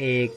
1،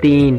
3،